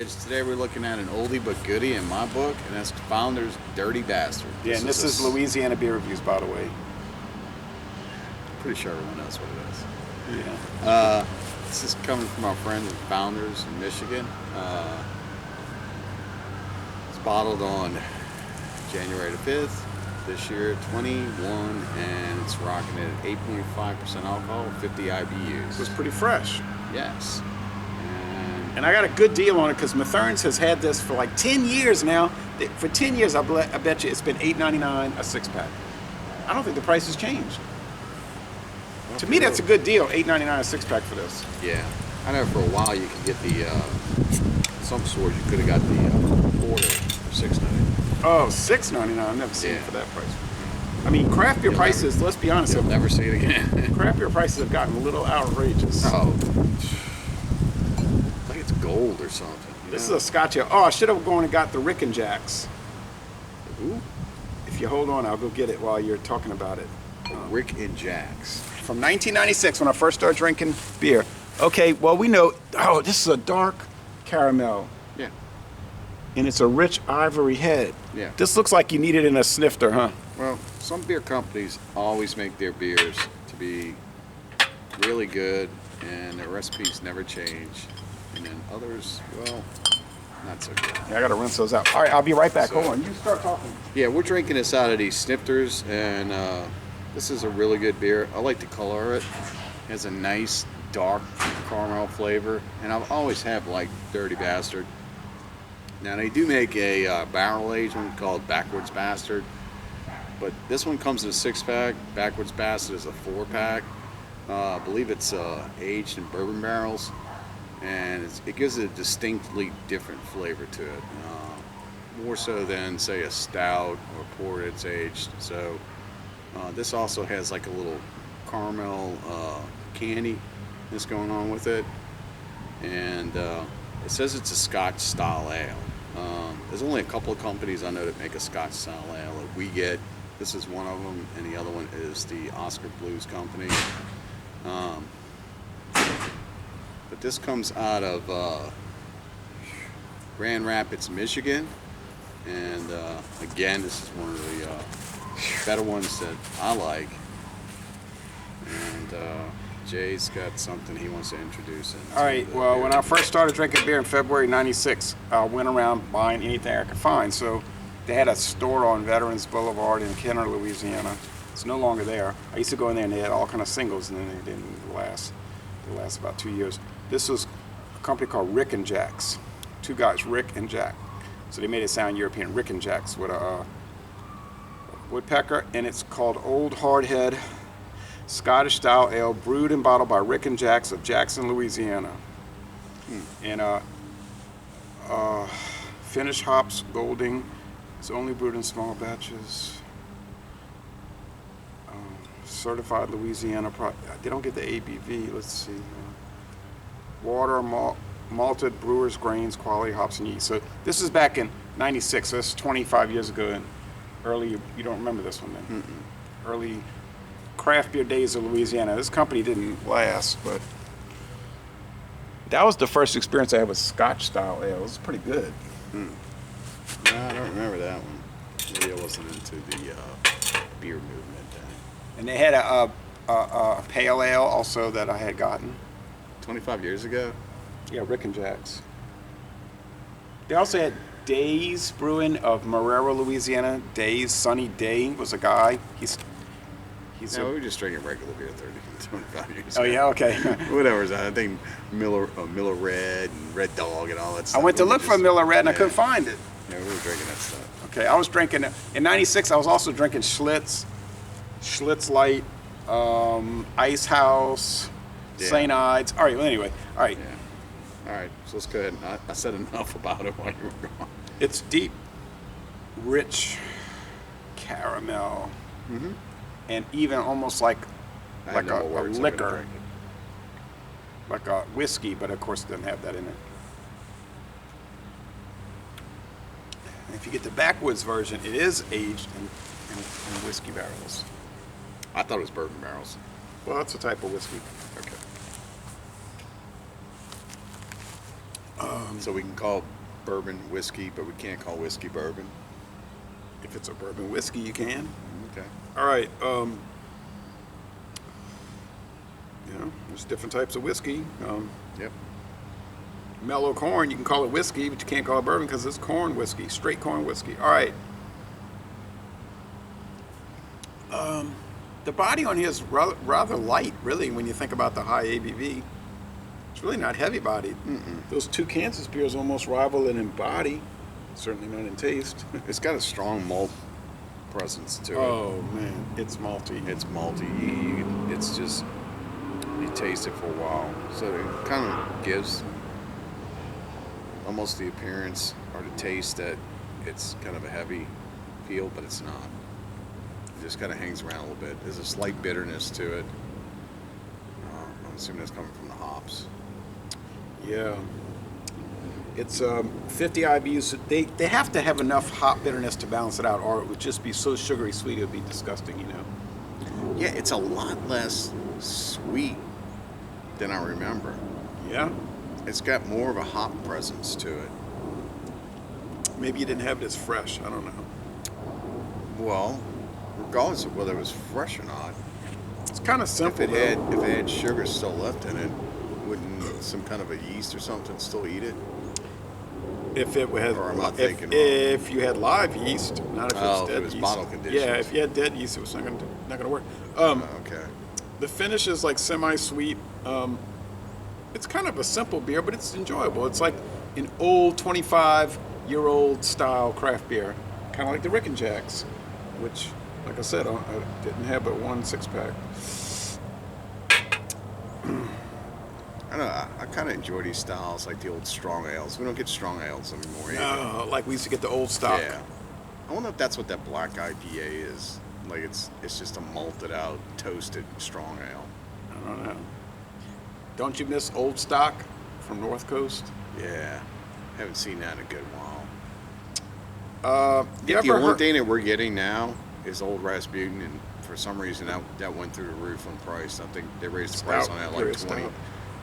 Today we're looking at an oldie but goodie in my book, and that's Founder's Dirty Bastard. Yeah, and this is Louisiana Beer Reviews, by the way. Pretty sure everyone knows what it is. Yeah. This is coming from our friends at Founders in Michigan. It's bottled on January the 5th this year, 21, and it's rocking it at 8.5% alcohol, 50 IBUs. It was pretty fresh. Yes. And I got a good deal on it because Matherns has had this for like 10 years now. For 10 years, I bet you it's been $8.99 a six-pack. I don't think the price has changed. To me, that's a good deal, $8.99 a six-pack for this. Yeah. I know for a while you could get the, some stores you could have got the porter for $6.99. Oh, $6.99, I've never seen it for that price. I mean, craft beer prices, let's be honest. You'll never see it again. Craft beer prices have gotten a little outrageous. Oh. Like it's gold or something. This is a Scotch ale. Oh, I should have gone and got the Rick and Jacks. Ooh. If you hold on, I'll go get it while you're talking about it. Rick and Jacks. From 1996, when I first started drinking beer. Okay, well, we know, oh, this is a dark caramel. Yeah. And it's a rich ivory head. Yeah. This looks like you need it in a snifter, huh? Well, some beer companies always make their beers to be really good, and their recipes never change. And then others, well, not so good. Yeah, I gotta rinse those out. All right, I'll be right back. Hold on, you start talking. Yeah, we're drinking this out of these snifters, and this is a really good beer. I like the color of it. It has a nice dark caramel flavor, and I've always had like Dirty Bastard. Now they do make a barrel aged one called Backwards Bastard, but this one comes in a 6-pack. Backwards Bastard is a 4-pack. I believe it's aged in bourbon barrels, and it gives it a distinctly different flavor to it, more so than say a stout or port that's aged. So this also has like a little caramel candy that's going on with it, and it says it's a Scotch style ale. There's only a couple of companies I know that make a Scotch style ale that we get. This is one of them, and the other one is the Oscar Blues Company. But this comes out of Grand Rapids, Michigan, and again, this is one of the better ones that I like. And Jay's got something he wants to introduce. All right, well, when I first started drinking beer in February '96, I went around buying anything I could find. So they had a store on Veterans Boulevard in Kenner, Louisiana. It's no longer there. I used to go in there and they had all kind of singles, and then they didn't last. They last about 2 years. This was a company called Rick and Jacks. Two guys, Rick and Jack. So they made it sound European. Rick and Jacks with a woodpecker, and it's called Old Hardhead Scottish style ale, brewed and bottled by Rick and Jacks of Jackson, Louisiana. And Finnish hops, Golding. It's only brewed in small batches. Certified Louisiana they don't get the ABV. Let's see. Water, malted brewer's grains, quality hops and yeast. So this is back in '96. So that's 25 years ago. And early, you don't remember this one then? Early craft beer days of Louisiana. This company didn't last, but that was the first experience I had with Scotch style ale. It was pretty good. No, I don't remember that one. Maybe I wasn't into the beer movement then. And they had a pale ale also that I had gotten. 25 years ago? Yeah, Rick and Jacks. They also had Days Brewing of Marrero, Louisiana. Days, Sunny Day was a guy. No, we were just drinking regular beer 25 years ago. Oh, yeah, okay. Whatever's that. I think Miller Red and Red Dog and all that stuff. I went to look for Miller Red and I couldn't find it. Yeah, we were drinking that stuff. Okay, I was drinking, in '96, I was also drinking Schlitz Light, Ice House, St. Ides. All right, well, anyway, all right. Yeah. All right, so let's go ahead. I said enough about it while you were gone. It's deep, rich caramel, and even almost like a liquor, like a whiskey, but of course it doesn't have that in it. And if you get the backwoods version, it is aged in whiskey barrels. I thought it was bourbon barrels. Well, that's a type of whiskey. Okay. So we can call bourbon whiskey, but we can't call whiskey bourbon. If it's a bourbon whiskey, you can. Okay. All right. There's different types of whiskey. Yep. Mellow corn, you can call it whiskey, but you can't call it bourbon because it's corn whiskey, straight corn whiskey. All right. The body on here is rather light, really, when you think about the high ABV. It's really not heavy bodied. Those two Kansas beers almost rival it in body, certainly not in taste. It's got a strong malt presence to it. Oh man, it's malty. It's malty. It's just, you taste it for a while. So it kind of gives almost the appearance or the taste that it's kind of a heavy feel, but it's not. It just kind of hangs around a little bit. There's a slight bitterness to it. I'm assuming that's coming from the hops. Yeah. It's 50 IBUs. They have to have enough hop bitterness to balance it out, or it would just be so sugary sweet it would be disgusting, you know. Yeah, it's a lot less sweet than I remember. Yeah. It's got more of a hop presence to it. Maybe you didn't have it as fresh. I don't know. Well, regardless of whether it was fresh or not, It's kind of simple. if it had sugar still left in it, wouldn't some kind of a yeast or something still eat it? If it had, Or am I thinking wrong? if you had live yeast, not if it's Oh, if dead it was yeast. bottle conditions. Yeah, if you had dead yeast, it was not gonna work. Okay. The finish is like semi-sweet. It's kind of a simple beer, but it's enjoyable. It's like an old 25-year-old style craft beer, kind of like the Rick and Jacks, which, like I said, I didn't have but one 6-pack. I don't know. I kind of enjoy these styles, like the old strong ales. We don't get strong ales anymore. Either. No, like we used to get the old stock. Yeah. I wonder if that's what that black IPA is. Like it's just a malted out, toasted strong ale. I don't know. Don't you miss old stock from North Coast? Yeah. Haven't seen that in a good while. You The ever only heard? thing that we're getting now is old Rasputin, and for some reason that went through the roof on price. I think they raised the price Stout, on that pure like 20. stout.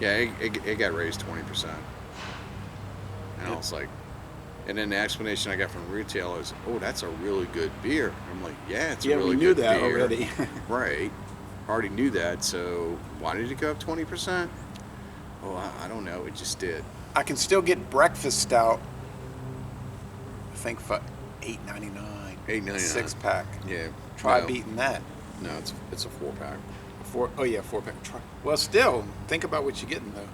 Yeah, it got raised 20%. And I was like, and then the explanation I got from retail is, oh, that's a really good beer. I'm like, yeah, it's a really we good knew that beer. already. Right. Already knew that. So why did it go up 20%? Oh, I don't know. It just did. I can still get breakfast stout. I think for $8.99. $8.99. 6-pack. Yeah. Try no, beating that. No, it's a 4-pack. 4-pack. Try. Well, still, think about what you're getting though.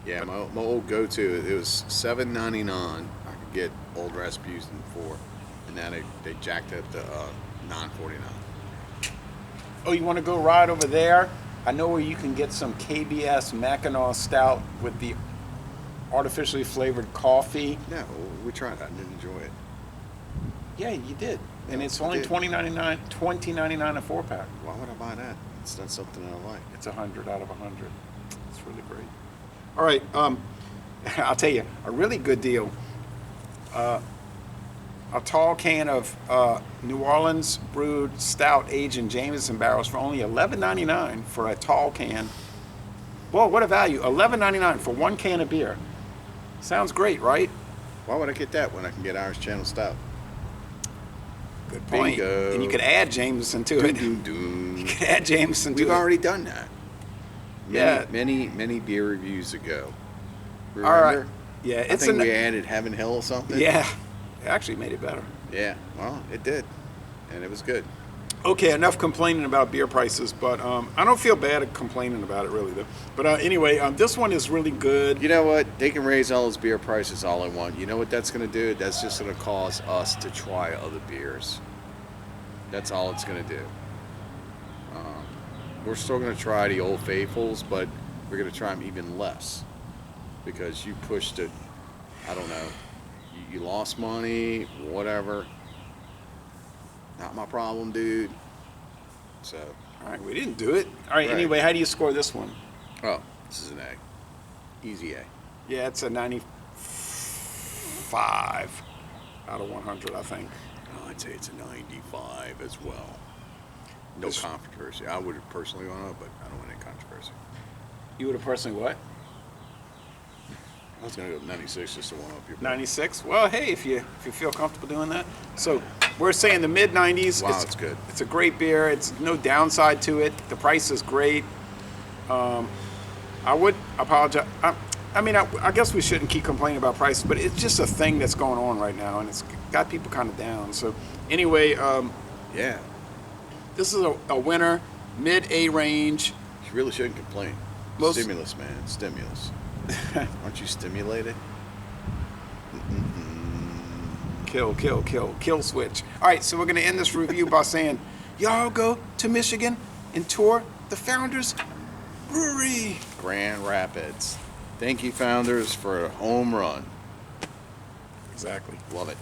Yeah, my old go-to, it was $7.99. I could get old Rasputin for, and now they jacked it up to $9.49. Oh, you want to go ride over there? I know where you can get some KBS Mackinac Stout with the artificially flavored coffee. No, we tried that. I didn't enjoy it. Yeah, you did. And No, it's I only did. $20.99 a 4-pack. Why would I buy that? It's not something I like. It's 100 out of 100. It's really great. All right, I'll tell you, a really good deal. A tall can of New Orleans brewed stout aged in Jameson barrels for only $11.99 for a tall can. Whoa, what a value. $11.99 for one can of beer. Sounds great, right? Why would I get that when I can get Irish Channel Stout? Good point. Bingo. And you could add Jameson to it. Doom, doom. You could add Jameson to We've it. already done that. Yeah. Many beer reviews ago. All Remember? right. Yeah, I it's think we added Heaven Hill or something. Yeah, it actually made it better. Yeah. Well, it did, and it was good. Okay, enough complaining about beer prices, but I don't feel bad at complaining about it really though. But anyway, this one is really good. You know what? They can raise all those beer prices all they want. You know what that's going to do? That's just going to cause us to try other beers. That's all it's going to do. We're still going to try the Old Faithfuls, but we're going to try them even less because you pushed it. I don't know. You lost money, whatever. Not my problem, dude. So, All right, we didn't do it. All right, Right. anyway, how do you score this one? oh, this is an A. Easy A. Yeah, it's a 95 out of 100, I think. Oh, I'd say it's a 95 as well. No This- controversy. I would have personally gone up, but I don't want any controversy. You would have personally what? I was gonna go with 96 just to warm up your. 96. Well, hey, if you feel comfortable doing that. So we're saying the mid 90s. Wow, it's good. It's a great beer. It's no downside to it. The price is great. I would apologize. I guess we shouldn't keep complaining about prices, but it's just a thing that's going on right now, and it's got people kind of down. So anyway, Yeah, this is a winner, mid A range. you really shouldn't complain. Most- Stimulus, man, stimulus. Aren't you stimulated? Kill switch. All right, so we're going to end this review by saying, y'all go to Michigan and tour the Founders Brewery. Grand Rapids. Thank you, Founders, for a home run. Exactly. Love it.